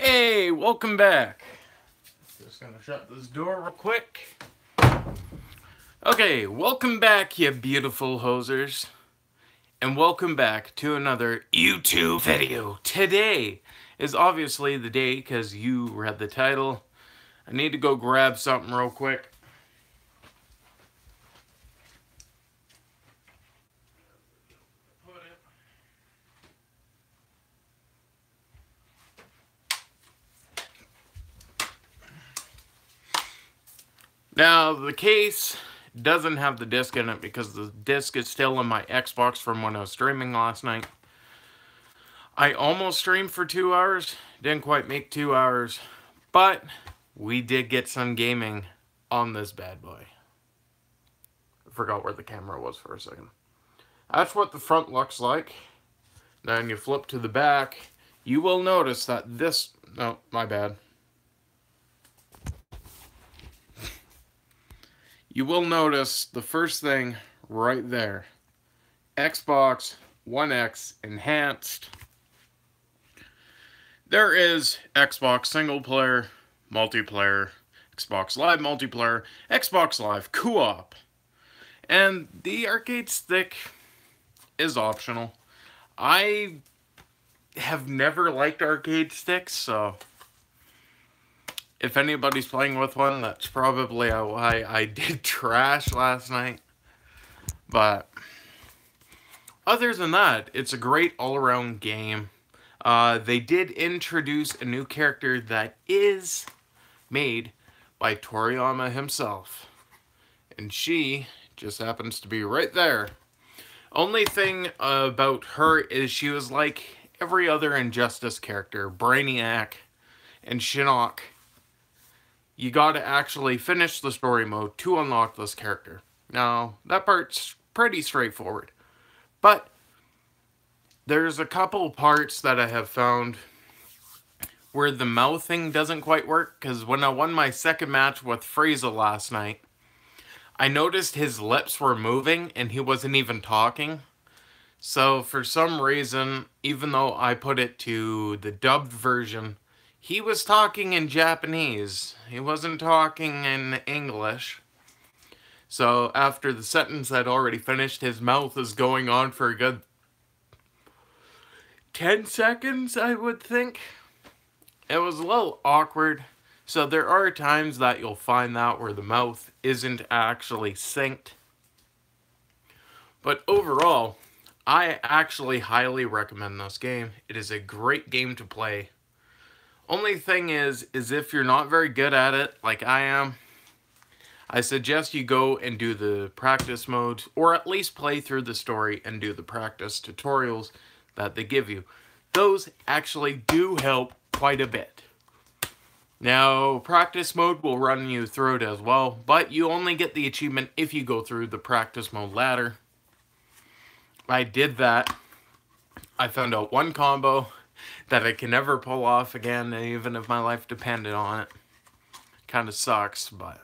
Hey, welcome back. Just gonna shut this door real quick. Okay, welcome back, you beautiful hosers. And welcome back to another YouTube video. Today is obviously the day because you read the title. I need to go grab something real quick. Now, the case doesn't have the disc in it because the disc is still in my Xbox from when I was streaming last night. I almost streamed for 2 hours, didn't quite make 2 hours, but we did get some gaming on this bad boy. I forgot where the camera was for a second. That's what the front looks like. Then you flip to the back. You will notice that this... No, my bad. You will notice the first thing right there. Xbox One X Enhanced. There is Xbox single player, multiplayer, Xbox Live multiplayer, Xbox Live co-op. And the arcade stick is optional. I have never liked arcade sticks, so if anybody's playing with one, that's probably why I did trash last night. But other than that, it's a great all-around game. They did introduce a new character that is made by Toriyama himself. And she just happens to be right there. Only thing about her is she was like every other Injustice character, Brainiac and Shinnok. You gotta actually finish the story mode to unlock this character. Now, that part's pretty straightforward. But there's a couple parts that I have found where the mouthing doesn't quite work, because when I won my second match with FighterZ last night, I noticed his lips were moving and he wasn't even talking. So for some reason, even though I put it to the dubbed version, he was talking in Japanese. He wasn't talking in English. So after the sentence had already finished, his mouth is going on for a good 10 seconds, I would think. It was a little awkward. So there are times that you'll find that where the mouth isn't actually synced. But overall, I actually highly recommend this game. It is a great game to play. Only thing is if you're not very good at it, like I am, I suggest you go and do the practice modes, or at least play through the story and do the practice tutorials that they give you. Those actually do help quite a bit. Now, practice mode will run you through it as well, but you only get the achievement if you go through the practice mode ladder. I did that. I found out one combo that I can never pull off again, even if my life depended on it. Kind of sucks, but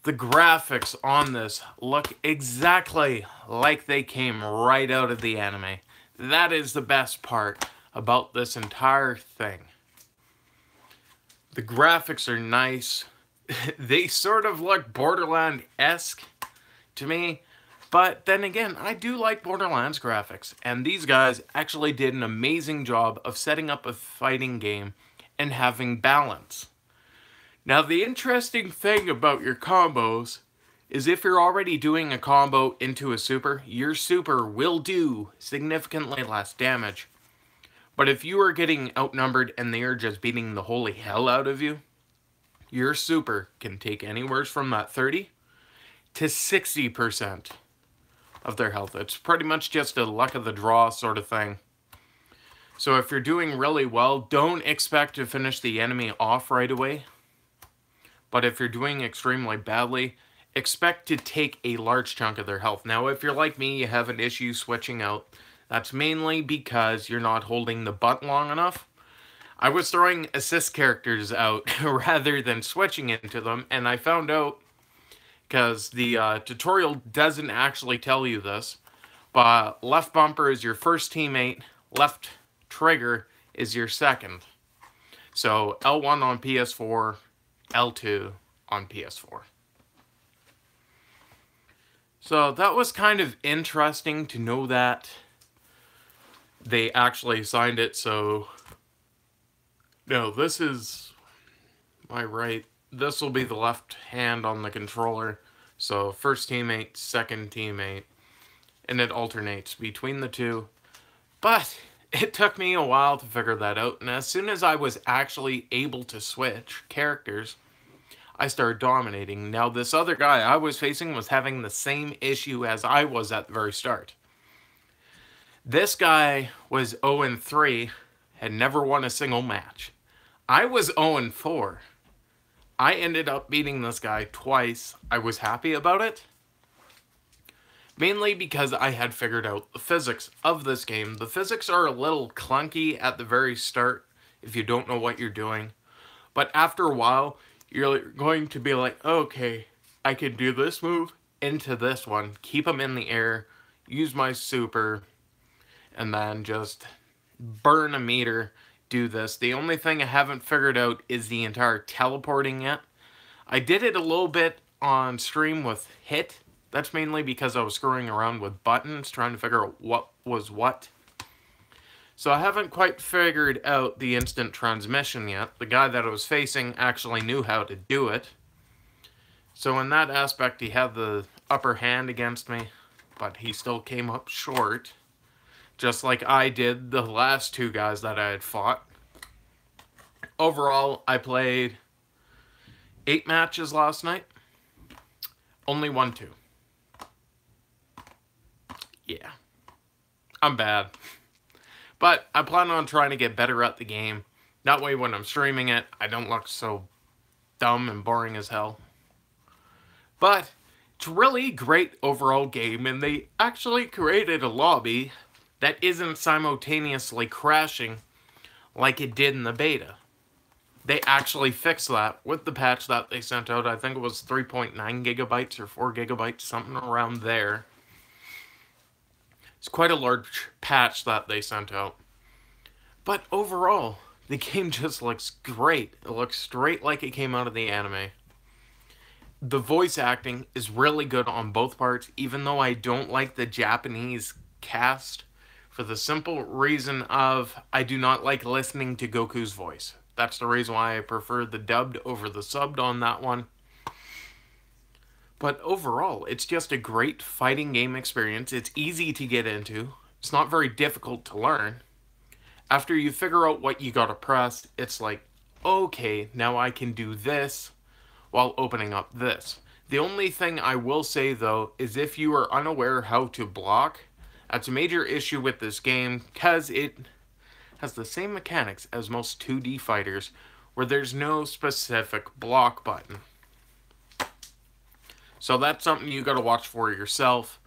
the graphics on this look exactly like they came right out of the anime. That is the best part about this entire thing. The graphics are nice. They sort of look Borderlands-esque to me. But then again, I do like Borderlands graphics, and these guys actually did an amazing job of setting up a fighting game and having balance. Now, the interesting thing about your combos is if you're already doing a combo into a super, your super will do significantly less damage. But if you are getting outnumbered and they are just beating the holy hell out of you, your super can take anywhere from that 30 to 60% of their health. It's pretty much just a luck of the draw sort of thing. So if you're doing really well, don't expect to finish the enemy off right away. But if you're doing extremely badly, expect to take a large chunk of their health. Now, if you're like me, you have an issue switching out. That's mainly because you're not holding the button long enough. I was throwing assist characters out rather than switching into them, and I found out, because the tutorial doesn't actually tell you this, but left bumper is your first teammate, left trigger is your second. So L1 on PS4, L2 on PS4. So that was kind of interesting to know that they actually signed it. So, no, this is my right. This will be the left hand on the controller. So first teammate, second teammate, and it alternates between the two. But it took me a while to figure that out, and as soon as I was actually able to switch characters, I started dominating. Now, this other guy I was facing was having the same issue as I was at the very start. This guy was 0-3, had never won a single match. I was 0-4. I ended up beating this guy twice. I was happy about it. Mainly because I had figured out the physics of this game. The physics are a little clunky at the very start if you don't know what you're doing. But after a while, you're going to be like, okay, I can do this move into this one, keep them in the air, use my super, and then just burn a meter, do this. The only thing I haven't figured out is the entire teleporting yet. I did it a little bit on stream with hit. That's mainly because I was screwing around with buttons, trying to figure out what was what. So I haven't quite figured out the instant transmission yet. The guy that I was facing actually knew how to do it. So in that aspect, he had the upper hand against me, but he still came up short. Just like I did the last two guys that I had fought. Overall, I played 8 matches last night. Only won 2. Yeah. I'm bad. But I plan on trying to get better at the game. That way when I'm streaming it, I don't look so dumb and boring as hell. But it's really great overall game, and they actually created a lobby that isn't simultaneously crashing like it did in the beta. They actually fixed that with the patch that they sent out. I think it was 3.9 gigabytes or 4 gigabytes, something around there. It's quite a large patch that they sent out. But overall, the game just looks great. It looks straight like it came out of the anime. The voice acting is really good on both parts, even though I don't like the Japanese cast, for the simple reason of I do not like listening to Goku's voice. That's the reason why I prefer the dubbed over the subbed on that one. But overall, it's just a great fighting game experience. It's easy to get into. It's not very difficult to learn. After you figure out what you gotta press, it's like, okay, now I can do this while opening up this. The only thing I will say, though, is if you are unaware how to block, that's a major issue with this game, because it has the same mechanics as most 2D fighters, where there's no specific block button. So that's something you gotta watch for yourself.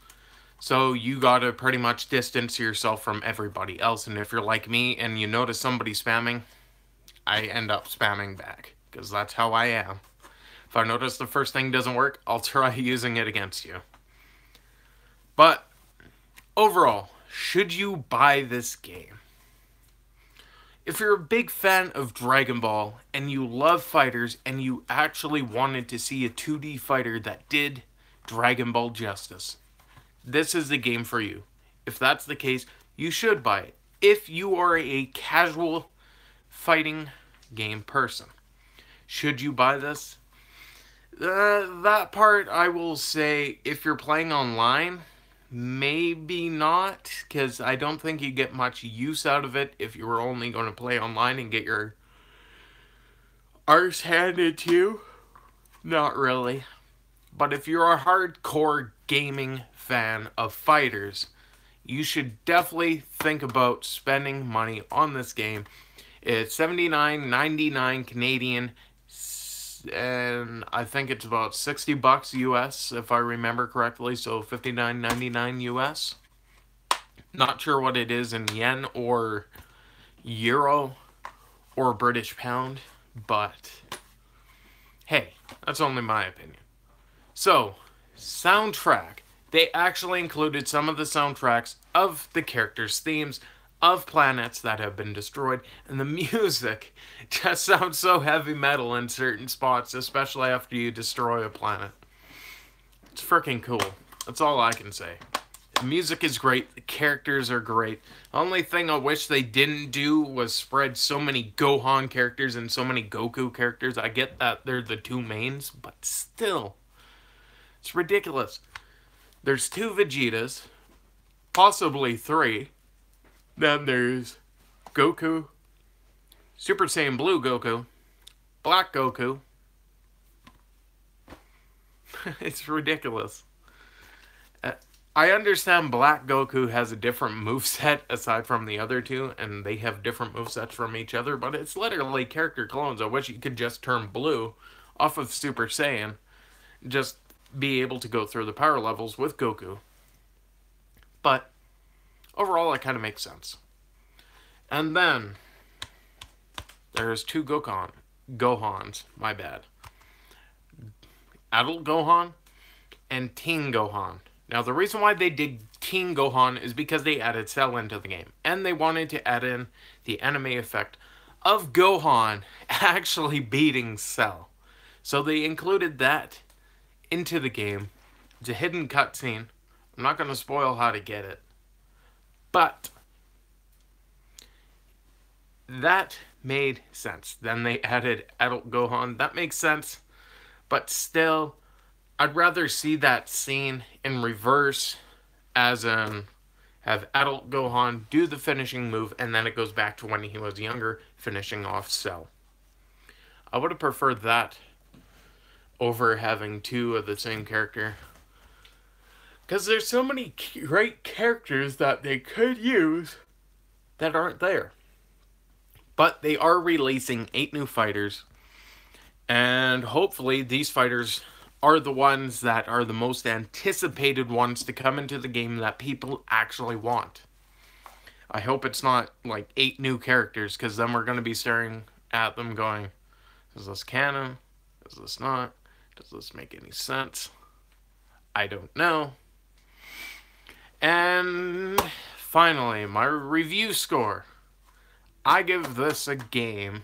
So you gotta pretty much distance yourself from everybody else, and if you're like me and you notice somebody spamming, I end up spamming back, because that's how I am. If I notice the first thing doesn't work, I'll try using it against you. But overall, should you buy this game? If you're a big fan of Dragon Ball and you love fighters and you actually wanted to see a 2D fighter that did Dragon Ball justice, this is the game for you. If that's the case, you should buy it. If you are a casual fighting game person, should you buy this? That part I will say, if you're playing online, maybe not, because I don't think you get much use out of it if you were only going to play online and get your arse handed to you. Not really. But if you're a hardcore gaming fan of fighters, you should definitely think about spending money on this game. It's $79.99 Canadian, and I think it's about $60 US if I remember correctly, so $59.99 US. Not sure what it is in yen or euro or British pound, but hey, that's only my opinion. So, soundtrack. They actually included some of the soundtracks of the characters' themes. of planets that have been destroyed, and the music just sounds so heavy metal in certain spots, especially after you destroy a planet. It's freaking cool. That's all I can say. The music is great, the characters are great. The only thing I wish they didn't do was spread so many Gohan characters and so many Goku characters. I get that they're the two mains, but still, it's ridiculous. There's 2 Vegetas, possibly 3. Then there's Goku, Super Saiyan Blue Goku, Black Goku. It's ridiculous. I understand Black Goku has a different moveset aside from the other two, and they have different movesets from each other, but it's literally character clones. I wish you could just turn blue off of Super Saiyan, just be able to go through the power levels with Goku. But overall, it kind of makes sense. And then there's 2 Gohans, my bad. Adult Gohan and Teen Gohan. Now, the reason why they did Teen Gohan is because they added Cell into the game. And they wanted to add in the anime effect of Gohan actually beating Cell. So they included that into the game. It's a hidden cutscene. I'm not going to spoil how to get it. But that made sense. Then they added Adult Gohan. That makes sense. But still, I'd rather see that scene in reverse, as in have Adult Gohan do the finishing move, and then it goes back to when he was younger, finishing off Cell. I would have preferred that over having 2 of the same character. Because there's so many great characters that they could use that aren't there. But they are releasing 8 new fighters. And hopefully these fighters are the ones that are the most anticipated ones to come into the game that people actually want. I hope it's not like 8 new characters, because then we're going to be staring at them going, is this canon? Is this not? Does this make any sense? I don't know. And finally, my review score. I give this a game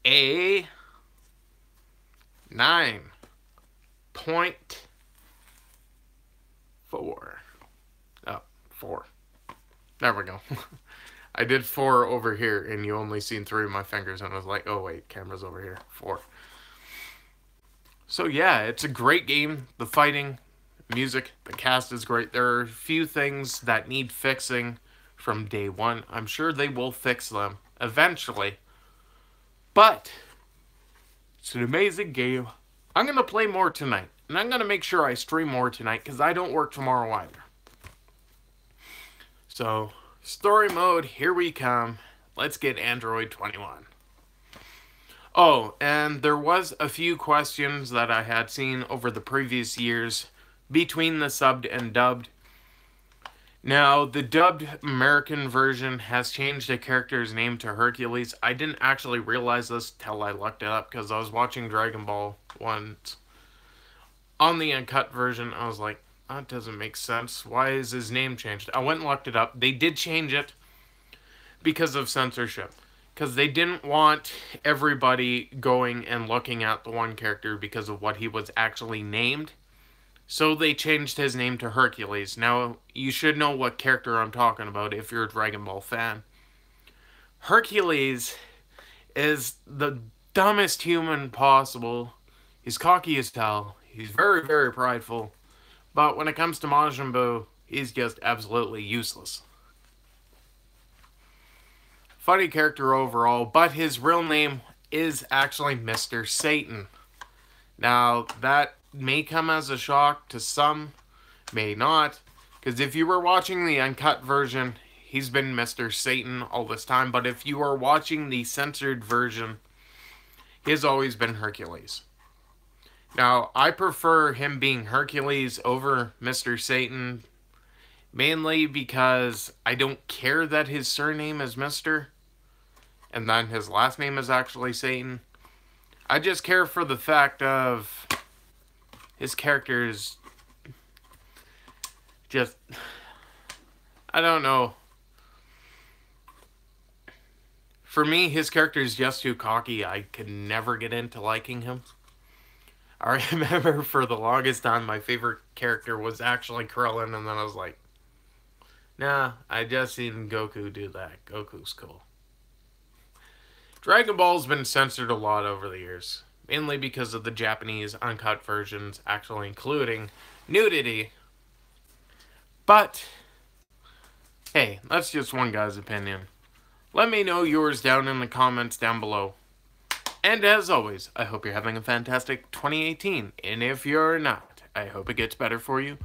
a 9.4. Oh, 4. There we go. I did 4 over here, and you only seen 3 of my fingers, and I was like, oh wait, camera's over here. 4. So yeah, it's a great game. The fighting, music, the cast is great. There are a few things that need fixing from day one. I'm sure they will fix them eventually. But it's an amazing game. I'm going to play more tonight. And I'm going to make sure I stream more tonight, because I don't work tomorrow either. So, story mode, here we come. Let's get Android 21. Oh, and there was a few questions that I had seen over the previous years between the subbed and dubbed. Now, the dubbed American version has changed the character's name to Hercules. I didn't actually realize this till I looked it up, because I was watching Dragon Ball once. On the uncut version, I was like, that doesn't make sense. Why is his name changed? I went and looked it up. They did change it because of censorship. Because they didn't want everybody going and looking at the one character because of what he was actually named. So they changed his name to Hercules. Now, you should know what character I'm talking about if you're a Dragon Ball fan. Hercules is the dumbest human possible. He's cocky as hell. He's very, very prideful. But when it comes to Majin Buu, he's just absolutely useless. Funny character overall, but his real name is actually Mr. Satan. Now, that may come as a shock to some, may not, because if you were watching the uncut version, he's been Mr. Satan all this time, but if you are watching the censored version, he's always been Hercules. Now, I prefer him being Hercules over Mr. Satan, mainly because I don't care that his surname is Mr., and then his last name is actually Satan. I just care for the fact of his character is just, I don't know. For me, his character is just too cocky. I could never get into liking him. I remember for the longest time, my favorite character was actually Krillin, and then I was like, nah, I just seen Goku do that. Goku's cool. Dragon Ball's been censored a lot over the years, mainly because of the Japanese uncut versions actually including nudity. But, hey, that's just one guy's opinion. Let me know yours down in the comments down below. And as always, I hope you're having a fantastic 2018. And if you're not, I hope it gets better for you.